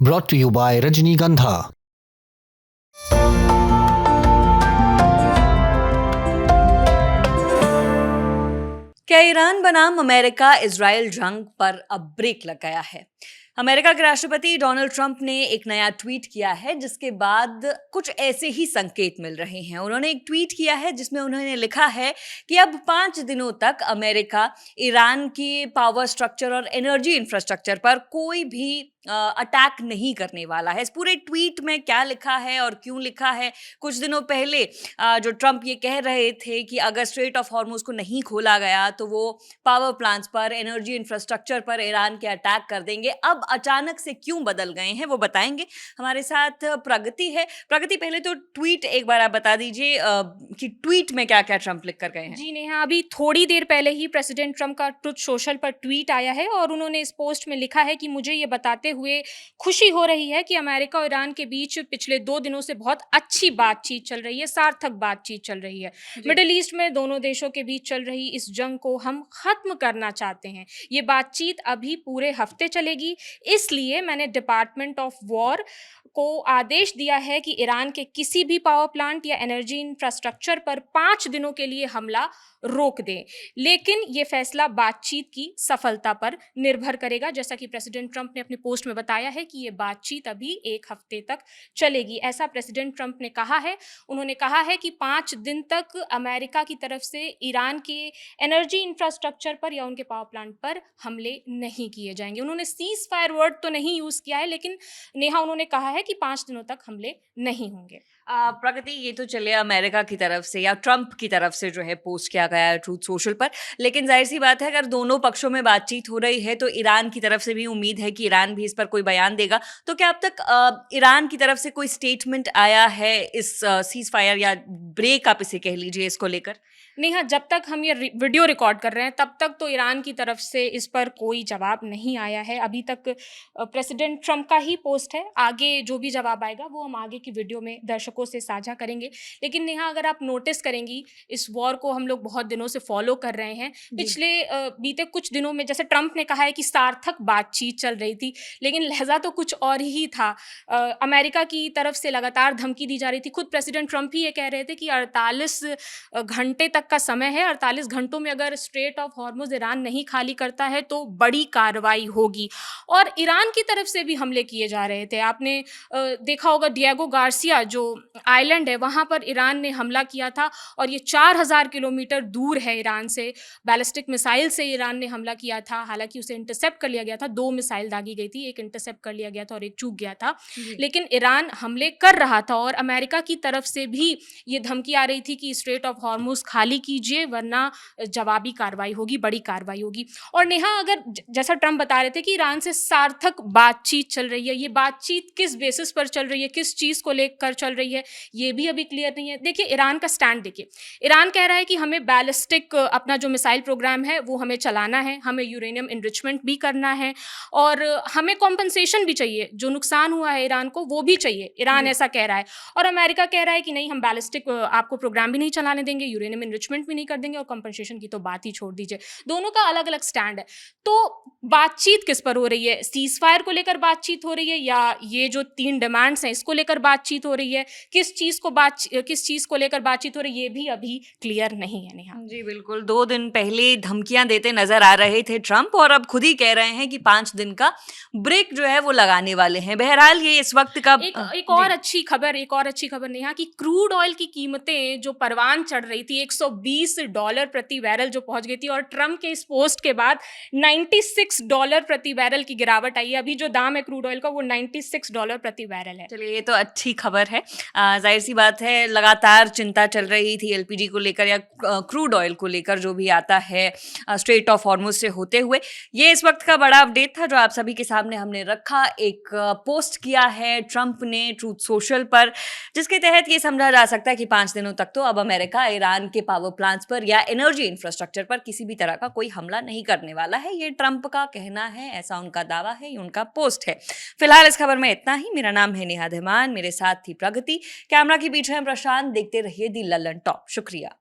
brought to you by Rajnigandha. क्या Iran बनाम America Israel जंग पर अब ब्रेक लग गया है? अमेरिका के राष्ट्रपति डोनाल्ड ट्रंप ने एक नया ट्वीट किया है जिसके बाद कुछ ऐसे ही संकेत मिल रहे हैं। उन्होंने एक ट्वीट किया है जिसमें उन्होंने लिखा है कि अब 5 दिनों तक अमेरिका ईरान की पावर स्ट्रक्चर और एनर्जी इंफ्रास्ट्रक्चर पर कोई भी अटैक नहीं करने वाला है। इस पूरे ट्वीट में क्या लिखा है और क्यों लिखा है? कुछ दिनों पहले जो ट्रंप ये कह रहे थे कि अगर स्ट्रेट ऑफ हॉर्मुज को नहीं खोला गया तो वो पावर प्लांट्स पर, एनर्जी इंफ्रास्ट्रक्चर पर ईरान के अटैक कर देंगे। अब अचानक से क्यों बदल गए हैं वो बताएंगे। हमारे साथ प्रगति है। प्रगति, पहले तो ट्वीट एक बार आप बता दीजिए कि ट्वीट में क्या क्या ट्रंप लिख कर गए हैं। जी नेहा, अभी थोड़ी देर पहले ही प्रेसिडेंट ट्रंप का ट्रुथ सोशल पर ट्वीट आया है और उन्होंने इस पोस्ट में लिखा है कि मुझे ये बताते हुए खुशी हो रही है कि अमेरिका और ईरान के बीच पिछले 2 दिनों से बहुत अच्छी बातचीत चल रही है, सार्थक बातचीत चल रही है। मिडिल ईस्ट में दोनों देशों के बीच चल रही इस जंग को हम खत्म करना चाहते हैं। ये बातचीत अभी पूरे हफ्ते चलेगी, इसलिए मैंने डिपार्टमेंट ऑफ वॉर को आदेश दिया है कि ईरान के किसी भी पावर प्लांट या एनर्जी इंफ्रास्ट्रक्चर पर 5 दिनों के लिए हमला रोक दें। लेकिन ये फैसला बातचीत की सफलता पर निर्भर करेगा। जैसा कि प्रेसिडेंट ट्रंप ने अपने पोस्ट में बताया है कि ये बातचीत अभी 1 हफ्ते तक चलेगी, ऐसा प्रेसिडेंट ट्रंप ने कहा है। उन्होंने कहा है कि 5 दिन तक अमेरिका की तरफ से ईरान के एनर्जी इंफ्रास्ट्रक्चर पर या उनके पावर प्लांट पर हमले नहीं किए जाएंगे। उन्होंने सीज फायर वर्ड तो नहीं यूज किया है, लेकिन नेहा उन्होंने कहा है कि 5 दिनों तक हमले नहीं होंगे। प्रगति, ये तो चले अमेरिका की तरफ से या ट्रंप की तरफ से जो है पोस्ट किया गया है ट्रूथ सोशल पर, लेकिन जाहिर सी बात है अगर दोनों पक्षों में बातचीत हो रही है तो ईरान की तरफ से भी उम्मीद है कि ईरान भी इस पर कोई बयान देगा। तो क्या अब तक ईरान की तरफ से कोई स्टेटमेंट आया है इस सीज फायर या ब्रेक, आप इसे कह लीजिए, इसको लेकर? नेहा, जब तक हम ये वीडियो रिकॉर्ड कर रहे हैं तब तक तो ईरान की तरफ से इस पर कोई जवाब नहीं आया है। अभी तक प्रेसिडेंट ट्रंप का ही पोस्ट है। आगे जो भी जवाब आएगा वो हम आगे की वीडियो में दर्शकों से साझा करेंगे। लेकिन नेहा, अगर आप नोटिस करेंगी, इस वॉर को हम लोग बहुत दिनों से फॉलो कर रहे हैं। पिछले बीते कुछ दिनों में जैसे ट्रंप ने कहा है कि सार्थक बातचीत चल रही थी, लेकिन लहजा तो कुछ और ही था। अमेरिका की तरफ से लगातार धमकी दी जा रही थी। खुद प्रेसिडेंट ट्रंप ही ये कह रहे थे कि 48 घंटे तक का समय है, 48 घंटों में अगर स्ट्रेट ऑफ हॉर्मुज ईरान नहीं खाली करता है तो बड़ी कार्रवाई होगी। और ईरान की तरफ से भी हमले किए जा रहे थे। आपने देखा होगा, डिएगो गार्सिया जो आइलैंड है वहाँ पर ईरान ने हमला किया था और ये 4000 किलोमीटर दूर है ईरान से। बैलिस्टिक मिसाइल से ईरान ने हमला किया था, हालांकि उसे इंटरसेप्ट कर लिया गया था। 2 मिसाइल दागी गई थी, एक इंटरसेप्ट कर लिया गया था और एक चूक गया था। लेकिन ईरान हमले कर रहा था और अमेरिका की तरफ से भी ये धमकी आ रही थी कि स्ट्रेट ऑफ हॉर्मुज खाली कीजिए वरना जवाबी कार्रवाई होगी, बड़ी कार्रवाई होगी। और नेहा, अगर जैसा ट्रंप बता रहे थे कि ईरान से सार्थक बातचीत चल रही है, ये बातचीत किस बेसिस पर चल रही है, किस चीज को लेकर चल रही है, ये भी अभी क्लियर नहीं है। देखिए ईरान का स्टैंड देखिए। ईरान कह रहा है कि हमें बैलिस्टिक अपना जो मिसाइल प्रोग्राम है वो हमें चलाना है, हमें यूरेनियम इनरिचमेंट भी करना है और हमें कॉम्पनसेशन भी चाहिए। जो नुकसान हुआ है ईरान को वो भी चाहिए, ईरान ऐसा कह रहा है। और अमेरिका कह रहा है कि नहीं, हम बैलिस्टिक आपको प्रोग्राम भी नहीं चलाने देंगे, यूरेनियम इनरिचमेंट भी नहीं कर देंगे और कंपनसेशन की तो बात ही छोड़ दीजिए। दोनों का अलग अलग स्टैंड है। तो बातचीत किस पर हो रही है? सीज फायर को लेकर बातचीत हो रही है या ये जो 3 डिमांड्स हैं इसको लेकर बातचीत हो रही है? किस चीज को लेकर बातचीत हो रही है, ये भी अभी क्लियर नहीं है नेहा। जी बिल्कुल, 2 दिन पहले धमकियां देते नजर आ रहे थे ट्रंप और अब खुद ही कह रहे हैं कि 5 दिन का ब्रेक जो है वो लगाने वाले हैं। बहरहाल ये इस वक्त का एक और अच्छी खबर नेहा, कि क्रूड ऑयल की कीमतें जो परवान चढ़ रही थी $120 प्रति बैरल जो पहुंच गई थी, और ट्रंप के इस पोस्ट के बाद $96 प्रति बैरल की गिरावट आई है। अभी जो दाम है क्रूड ऑयल का वो $96 प्रति बैरल है। चलिए, ये तो अच्छी खबर है। जाहिर सी बात है, लगातार चिंता चल रही थी एलपीजी को लेकर या क्रूड ऑयल को लेकर जो भी आता है स्ट्रेट ऑफ हॉर्मुज से होते हुए। ये इस वक्त का बड़ा अपडेट था जो आप सभी के सामने हमने रखा। एक पोस्ट किया है ट्रंप ने ट्रूथ सोशल पर, जिसके तहत ये समझा जा सकता है कि 5 दिनों तक तो अब अमेरिका ईरान के पावर प्लांट्स पर या एनर्जी इंफ्रास्ट्रक्चर पर किसी भी तरह का कोई हमला नहीं करने वाला है। ये ट्रंप का कहना है, ऐसा उनका दावा है, ये उनका पोस्ट है। फिलहाल इस खबर में इतना ही। मेरा नाम है नेहा धीमान, मेरे साथ थी प्रगति, कैमरा के पीछे हैं प्रशांत। देखते रहिए दी लल्लन टॉप। शुक्रिया।